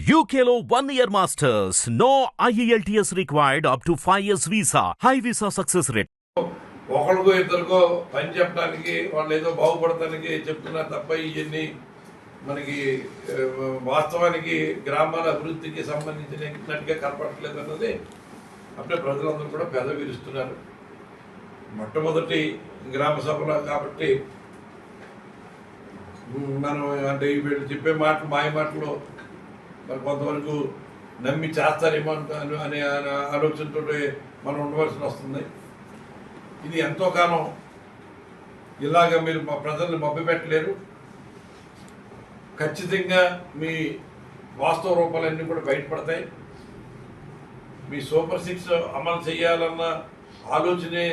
UKLO 1 year masters. No IELTS required up to 5 years visa. High visa success rate. ఒకరికో ఇద్దరికో పని చెప్పడానికి వాళ్ళు ఏదో బాగుపడటానికి చెప్తున్నారు తప్ప ఇవన్నీ మనకి వాస్తవానికి గ్రామాల అభివృద్ధికి సంబంధించినట్టుగా కనపడట్లేదు అన్నది అప్పుడే ప్రజలందరూ కూడా పెదవి విరుస్తున్నారు. మొట్టమొదటి గ్రామ సభలో కాబట్టి మనం అంటే వీళ్ళు చెప్పే మాటలు మాయ మాటలు మరి కొంతవరకు నమ్మి చేస్తారేమో అనే ఆలోచనతో మనం ఉండవలసి వస్తుంది. ఇది ఎంతో కాలం ఇలాగ మీరు మా ప్రజల్ని మభ్యపెట్టలేరు. ఖచ్చితంగా మీ వాస్తవ రూపాలన్నీ కూడా బయటపడతాయి. మీ సూపర్ 6 అమలు చేయాలన్న ఆలోచనే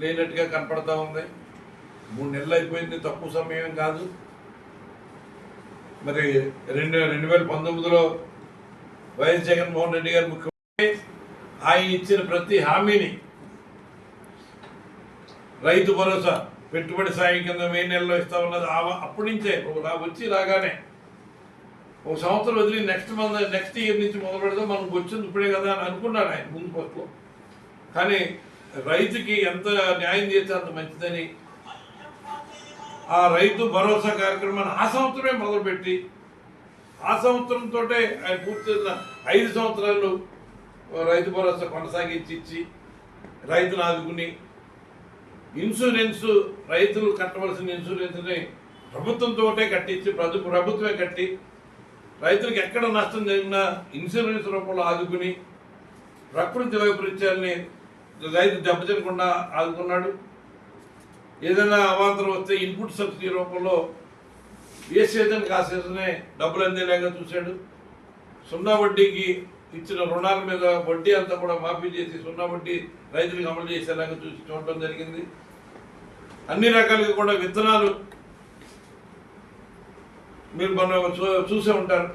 లేనట్టుగా కనపడతా ఉంది. 3 నెలలు అయిపోయింది, తక్కువ సమయం కాదు. మరి 2019లో వైఎస్ జగన్మోహన్ రెడ్డి గారు ముఖ్యమంత్రి ఆయన ఇచ్చిన ప్రతి హామీని రైతు భరోసా పెట్టుబడి సాయం కింద మే నెలలో ఇస్తామన్నది అప్పటి నుంచే రాగానే ఒక సంవత్సరం వదిలి నెక్స్ట్ ఇయర్ నుంచి మొదలు పెడదాం మనకు వచ్చింది ఇప్పుడే కదా అని అనుకున్నాడు ఆయన ముందు ఫస్ట్లో. కానీ రైతుకి ఎంత న్యాయం చేస్తే అంత మంచిదని ఆ రైతు భరోసా కార్యక్రమాన్ని ఆ సంవత్సరమే మొదలుపెట్టి ఆ సంవత్సరంతో ఆయన పూర్తి 5 సంవత్సరాలు రైతు భరోసా కొనసాగించి ఇచ్చి రైతును ఆదుకుని ఇన్సూరెన్స్ రైతులు కట్టవలసిన ఇన్సూరెన్స్ని ప్రభుత్వంతో కట్టించి ప్రభుత్వమే కట్టి రైతులకు ఎక్కడ నష్టం జరిగినా ఇన్సూరెన్స్ రూపంలో ఆదుకుని ప్రకృతి వైపరీత్యాలని రైతు దెబ్బతినకుండా ఆదుకున్నాడు. ఏదైనా అవాంతరం వస్తే ఇన్పుట్ సబ్సిడీ రూపంలో ఏ సీజన్కి ఆ సీజనే డబ్బులు అందేలాగా చూశాడు. 0 వడ్డీకి ఇచ్చిన రుణాల మీద వడ్డీ అంతా కూడా మాఫీ చేసి 0 వడ్డీ రైతులకు అమలు చేసేలాగా చూడటం జరిగింది. అన్ని రకాలుగా కూడా విత్తనాలు మీరు మనం చూసే ఉంటారు.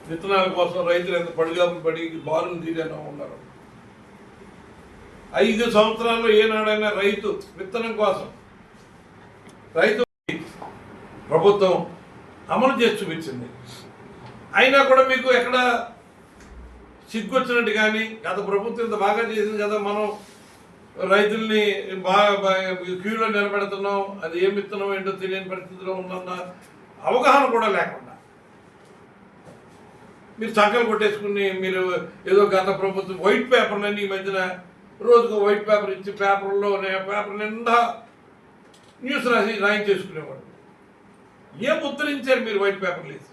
విత్తనాల కోసం రైతులు ఎంత పడి బారులు తీరేలా ఉన్నారు. 5 సంవత్సరాల్లో ఏనాడైనా రైతు విత్తనం కోసం రైతు ప్రభుత్వం అమలు చేసి చూపించింది. అయినా కూడా మీకు ఎక్కడ సిగ్గొచ్చినట్టు కానీ గత ప్రభుత్వం ఇంత బాగా చేసింది కదా, మనం రైతుల్ని బాగా క్యూలో నిలబెడుతున్నాం, అది ఏం విత్తనం ఏంటో తెలియని పరిస్థితిలో ఉన్న అవగాహన కూడా లేకుండా మీరు సంకలు కొట్టేసుకుని మీరు ఏదో గత ప్రభుత్వం వైట్ పేపర్లన్నీ ఈ మధ్యన రోజుకు వైట్ పేపర్ ఇచ్చి పేపర్ నిండా న్యూస్ రాయించేసుకునేవాడు. ఏం ఉత్తరించారు మీరు వైట్ పేపర్లు వేసి?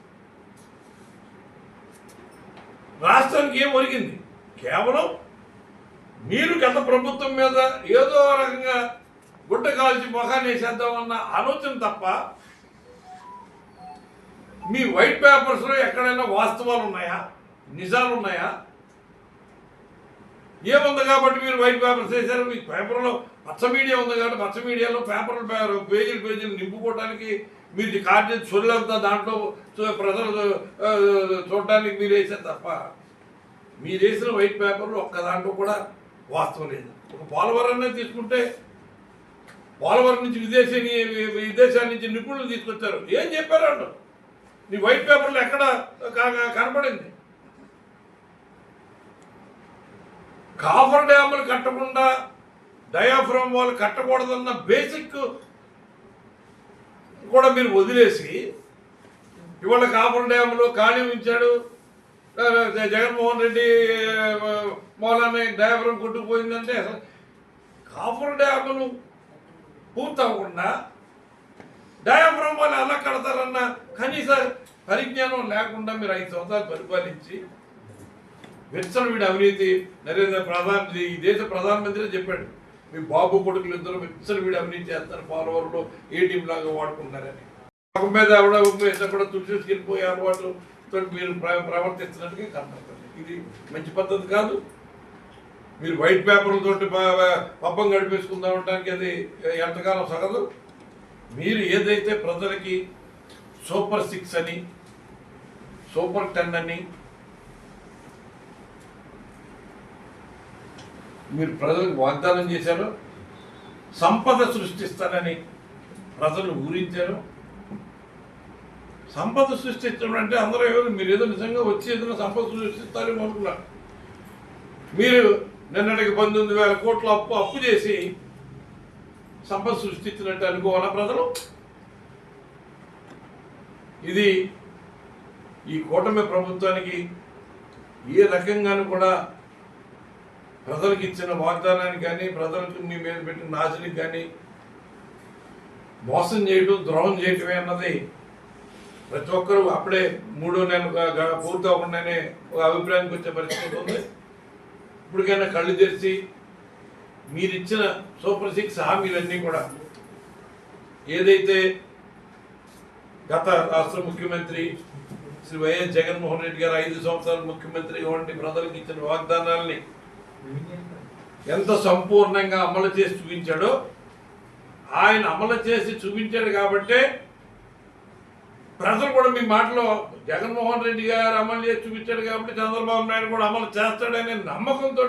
రాష్ట్రానికి ఏం ఒరిగింది? కేవలం మీరు గత ప్రభుత్వం మీద ఏదో రకంగా గుడ్డ కాల్చి మొఖాన్ని వేసేద్దామన్న ఆలోచన తప్ప మీ వైట్ పేపర్స్లో ఎక్కడైనా వాస్తవాలు ఉన్నాయా, నిజాలు ఉన్నాయా? ఏముంది కాబట్టి మీరు వైట్ పేపర్స్ వేశారు. మీ పేపర్లో పచ్చ మీడియా ఉంది కాబట్టి పచ్చ మీడియాలో పేజీలు నింపుకోవడానికి మీరు కార్డు సొల్లంతా దాంట్లో ప్రజలు చూడడానికి మీరు వేసారు తప్ప మీరు వేసిన వైట్ పేపర్లు ఒక్క దాంట్లో కూడా వాస్తవం లేదు. ఒక పోలవరం తీసుకుంటే పోలవరం నుంచి విదేశాల నుంచి నిపుణులు తీసుకొచ్చారు. ఏం చెప్పారు? నీ వైట్ పేపర్లు ఎక్కడ కనపడింది? కాఫర్ డ్యాములు కట్టకుండా డయాఫ్రమ్ వాళ్ళు కట్టకూడదన్న బేసిక్ కూడా మీరు వదిలేసి ఇవాళ కాఫర్ డ్యాములు ఖాళీ ఉంచాడు. జగన్మోహన్ రెడ్డి మూలాన్ని డయాఫ్రమ్ కొట్టుకుపోయిందంటే అసలు కాఫర్ డ్యాములు పూర్తవకుండా డయాఫ్రమ్ వాళ్ళు ఎలా కడతారన్న కనీస పరిజ్ఞానం లేకుండా మీరు 5 సంవత్సరాలు పరిపాలించి విచ్చలవిడి అవినీతి ఈ దేశ ప్రధానమంత్రి చెప్పాడు, మీ బాబు కొడుకులు ఇద్దరు విచ్చలవిడి అవినీతి చేస్తారు, పోలవరంలో ఏటీఎం లాగా వాడుకుంటున్నారని. ఒక మీద కూడా తుడిచేసుకెళ్ళిపోయే అలవాటుతో మీరు ప్రవర్తిస్తున్నట్టుగా కనపడుతుంది. ఇది మంచి పద్ధతి కాదు. మీరు వైట్ పేపర్లతోటి పబ్బం గడిపేసుకుందాం ఉండడానికి అది ఎంతకాలం సగదు. మీరు ఏదైతే ప్రజలకి సూపర్ 6 అని సూపర్ 10 అని మీరు ప్రజలకు వాగ్దానం చేశారు, సంపద సృష్టిస్తానని ప్రజలు ఊరించారు. సంపద సృష్టించడం అంటే అందరూ ఏదో మీరు ఏదో నిజంగా వచ్చి ఏదైనా సంపద సృష్టిస్తారేమో అనుకున్నారు. మీరు నిన్నటికి 19,000 కోట్ల అప్పు చేసి సంపద సృష్టించినట్టు అనుకోవాలా ప్రజలు? ఇది ఈ కూటమి ప్రభుత్వానికి ఏ రకంగానూ కూడా ప్రజలకు ఇచ్చిన వాగ్దానానికి కానీ ప్రజలకు మీ మీద పెట్టిన నాశనికి కానీ మోసం చేయడం ద్రోహం చేయటమే అన్నది ప్రతి ఒక్కరూ అప్పుడే 3 నెలలు పూర్తి అవ్వకుండానే ఒక అభిప్రాయానికి వచ్చే పరిస్థితి ఉంది. ఇప్పటికైనా కళ్ళు తెరిచి మీరిచ్చిన సూపర్ 6 హామీలన్నీ కూడా ఏదైతే గత రాష్ట్ర ముఖ్యమంత్రి శ్రీ వైఎస్ జగన్మోహన్ రెడ్డి గారు 5 సంవత్సరాలు ముఖ్యమంత్రిగా ఉండి ప్రజలకు ఇచ్చిన వాగ్దానాల్ని ఎంత సంపూర్ణంగా అమలు చేసి చూపించాడో, ఆయన అమలు చేసి చూపించాడు కాబట్టే ప్రజలు కూడా మీ మాటలో జగన్మోహన్ రెడ్డి గారు అమలు చేసి చూపించాడు కాబట్టి చంద్రబాబు నాయుడు కూడా అమలు చేస్తాడనే నమ్మకంతో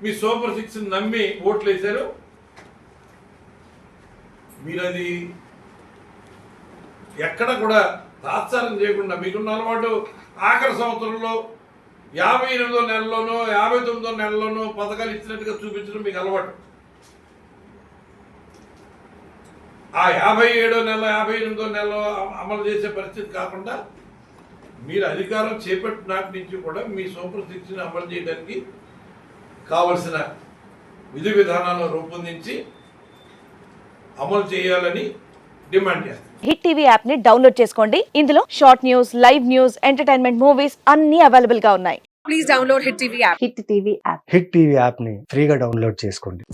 మీ సూపర్ 6 నమ్మి ఓట్లు వేశారు. మీరు అది ఎక్కడ కూడా తాత్సారం చేయకుండా మీకున్న అలవాటు ఆఖరి సంవత్సరంలో 58వ నెలలోనో 59వ నెలలోనో పథకాలు ఇచ్చినట్టుగా చూపించడం మీకు అలవాటు. ఆ 57వ నెల 58వ నెలలో అమలు చేసే పరిస్థితి కాకుండా మీరు అధికారం చేపట్టిన నాటి నుంచి కూడా మీ సూపర్ 6ని అమలు చేయడానికి కావలసిన విధి విధానాలను రూపొందించి అమలు చేయాలని డిమాండ్ చేస్తారు. హిట్ టీవీ యాప్ ని డౌన్లోడ్ చేసుకోండి. ఇందులో short news, live news, entertainment movies అన్ని అవైలబుల్ గా ఉన్నాయి. Please download Hit TV app. Hit TV app. Hit TV యాప్ని ఫ్రీగా డౌన్లోడ్ చేసుకోండి.